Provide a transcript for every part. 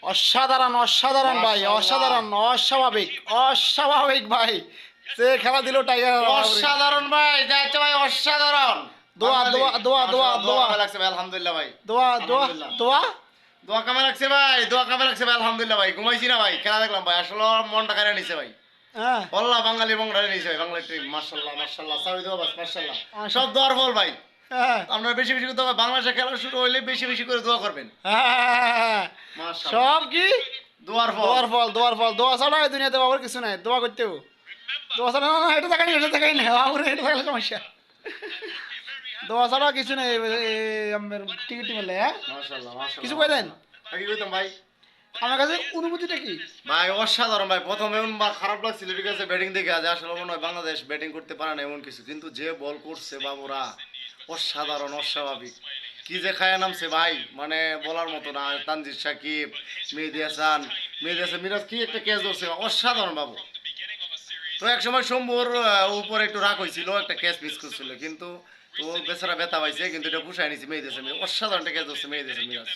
অসাধারণ অসাধারণ ভাই, অসাধারণ, অস্বাভাবিক অস্বাভাবিক ভাই। সে খেলা দিল টাইগার। অসাধারণ ভাই, যাইতে ভাই অসাধারণ। দোয়া দোয়া দোয়া দোয়া দোয়া কামে লাগছে ভাই, আলহামদুলিল্লাহ ভাই। দোয়া দোয়া দোয়া। দোয়া কামে লাগছে ভাই, দোয়া কামে লাগছে ভাই, আলহামদুলিল্লাহ ভাই। ঘুমাইছি না ভাই, খেলা দেখলাম ভাই, আসলে মনটা কাড়ে নিছে ভাই। হ্যাঁ আল্লাহ বাঙালি বংড়ারে নিছে ভাই, বাংলা টিম মাশাআল্লাহ মাশাআল্লাহ, সাউদি দোয়া বাস মাশাআল্লাহ। সব দোয়ার ফল ভাই। হ্যাঁ আপনারা বেশি বেশি করে দোয়া, বাংলাদেশে খেলা শুরু হইলে বেশি বেশি করে দোয়া করবেন। হ্যাঁ। মাশাআল্লাহ, সব কি দোয়ার ফল। দোয়ার ফল, দোয়ার ফল। দোয়া ছাড়া এই দুনিয়াতে বাবার কিছু নাই, দোয়া করতে হবে। দোয়া ছাড়া না, এটা দেখাই এটা দেখাই না বাবুর, এটা দেখালে সমস্যা। দোয়া ছাড়া কিছু নেই আমার টিকিট টিমেলে। হ্যাঁ মাশাআল্লাহ মাশাআল্লাহ। কিছু কই দেন কি কইতাম ভাই? আমার কাছে অনুভূতিটা কি? ভাই অসাধারণ ভাই। প্রথমে এমন বা খারাপ লাগছিল, ঠিক আছে, ব্যাটিং দেখে আজ আসলে মনে হয় বাংলাদেশ ব্যাটিং করতে পারে না এমন কিছু, কিন্তু যে বল করছে বাবুরা অসাধারণ অস্বাভাবিক। কি যে খায়া নামছে ভাই, মানে বলার মতো না। তানজিদ সাকিব, মেহেদী হাসান মিরাজ কি একটা ক্যাচ ধরছে, অসাধারণ বাবু। তো এক সময় শম্ভুর উপরে একটু রাগ হয়েছিল, একটা ক্যাচ মিস করছিল, কিন্তু ও বেচারা ব্যথা পাইছে, কিন্তু এটা পুষায় নিছে মেহেদী হাসান মিরাজ। অসাধারণ একটা ক্যাচ ধরছে মেহেদী হাসান মিরাজ,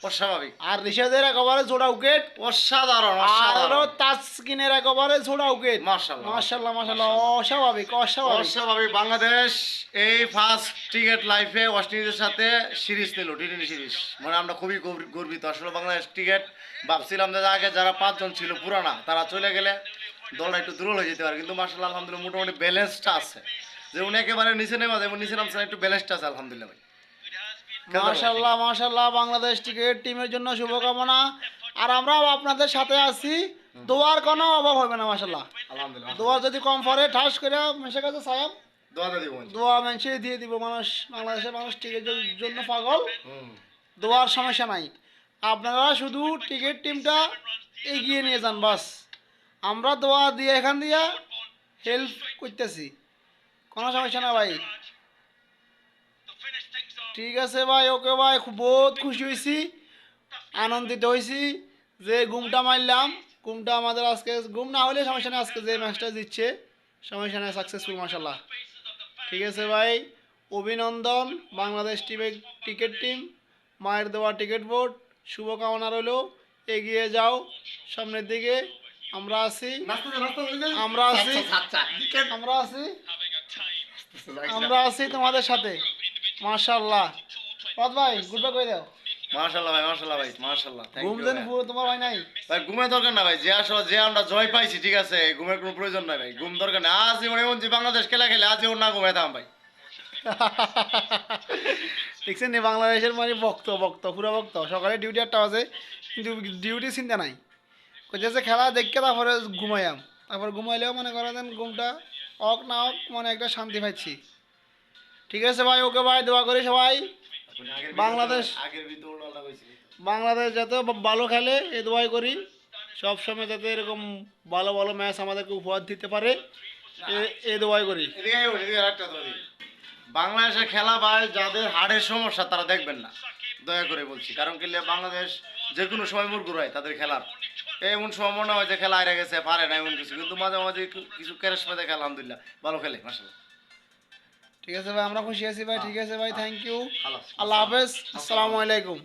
অস্বাভাবিক, আর রিশাদের একেবারে জোড়া উইকেট, অসাধারণ আরো অসাধারণ। তাসকিনের একেবারে জোড়া উইকেট। মাশাআল্লাহ মাশাআল্লাহ মাশাআল্লাহ, অস্বাভাবিক অস্বাভাবিক। অস্বাভাবিক। বাংলাদেশ এই ফার্স্ট ক্রিকেট লাইফে ওয়েস্ট ইন্ডিজের সাথে সিরিজ নিল, টি-20 সিরিজ। মানে আমরা খুবই গর্বিত আসলে। বাংলাদেশ ক্রিকেট ভাবছিলাম যে আগে যারা 5 জন ছিল পুরানা, তারা চলে গেলে দলটা একটু দুর্বল হয়ে যেতে পারে, কিন্তু মাশাআল্লাহ আলহামদুলিল্লাহ মোটামুটি ব্যালেন্সটা আছে। যেমন একেবারে নিচে নেমা, যেমন নিচে নামছে একটু ব্যালেন্সটা আছে আলহামদুলিল্লাহ ভাই। মাশাআল্লাহ মাশাআল্লাহ, বাংলাদেশ ক্রিকেট টিমের জন্য শুভকামনা। আর আমরাও আপনাদের সাথে আছি, দোয়ার কোনো অভাব হবে না। মাশাআল্লাহ, আলহামদুলিল্লাহ। দোয়া যদি কম পড়ে ঠাস করে মেশে কাছে সাহেব দোয়া দিয়ে দিব। দোয়া মেনশে দিয়ে দিব। মানুষ, বাংলাদেশের মানুষ টিকেটের জন্য পাগল, হুম। দোয়ার সমস্যা নাই। আপনারা শুধু টিকেট টিমটা এগিয়ে নিয়ে যান বাস। আমরা দোয়া দিয়ে এখান দিয়া হেল্প করতেছি, কোনো সমস্যা না ভাই। ঠিক আছে ভাই, ওকে ভাই, খুব বহুত খুশি হয়েছি, আনন্দিত হয়েছি যে ঘুমটা মারলাম। ঘুমটা আমাদের আজকে, ঘুম না হলে সমস্যা নেই, আজকে যে ম্যাচটা জিতছে সমস্যা নেই, সাকসেসফুল মাশাল্লাহ। ঠিক আছে ভাই, অভিনন্দন বাংলাদেশ টিমের ক্রিকেট টিম, মায়ের দেওয়া টিকিট বোর্ড, শুভকামনা রইল। এগিয়ে যাও সামনের দিকে, আমরা আছি, আমরা আছি, আমরা আছি, আমরা আছি তোমাদের সাথে। মাশাআল্লাহ। পদ ভাই গুড বাই কই দাও। মাশাআল্লাহ ভাই, মাশাআল্লাহ ভাই, মাশাআল্লাহ। থ্যাংক ঘুম ইউ দেন ভাই। পুরো তোমার হয় নাই? ভাই ঘুমের দরকার না ভাই, যে আসলে যে আমরা জয় পাইছি, ঠিক আছে, ঘুমের কোনো প্রয়োজন নাই ভাই, ঘুম দরকার নেই। আজ যেমন এমন যে বাংলাদেশ খেলা খেলে আজ ওর না ঘুমাইতাম ভাই। দেখছেন নি, বাংলাদেশের মানে ভক্ত ভক্ত পুরো ভক্ত। সকালে ডিউটি 8টা বাজে, কিন্তু ডিউটি চিন্তা নাই, কইতেছে খেলা দেখে তারপরে ঘুমাইয়াম। তারপর ঘুমাইলেও মনে করেন ঘুমটা অক না অক, মানে একটা শান্তি পাইছি। ঠিক আছে ভাই, ওকে ভাই, দোয়া করি সবাই বাংলাদেশ, আগের ভিতর ওটা কইছি। বাংলাদেশ যাতে ভালো খেলে এ দোয়াই করি। সব সময় যাতে এরকম ভালো ভালো ম্যাচ আমাদেরকে উপহার দিতে পারে, এ দোয়াই করি। এদিকে আইও, এদিকে আরেকটা ধরি। বাংলাদেশের খেলা ভাই যাদের হাড়ের সমস্যা তারা দেখবেন না, দয়া করে বলছি। কারণ কি, বাংলাদেশ যে কোনো সময় মুরগুর হয় তাদের খেলার। এমন সময় মনে হয় যে খেলা হারে গেছে, পারে না এমন কিছু, কিন্তু মাঝে মাঝে কিছু ক্যারেসমা দেখে আলহামদুলিল্লাহ ভালো খেলে মাশাআল্লাহ। ঠিক আছে ভাই, আমরা খুশি আছি ভাই। ঠিক আছে ভাই, থ্যাংক ইউ, ভালো। আল্লাহ হাফেজ, আসসালামু আলাইকুম।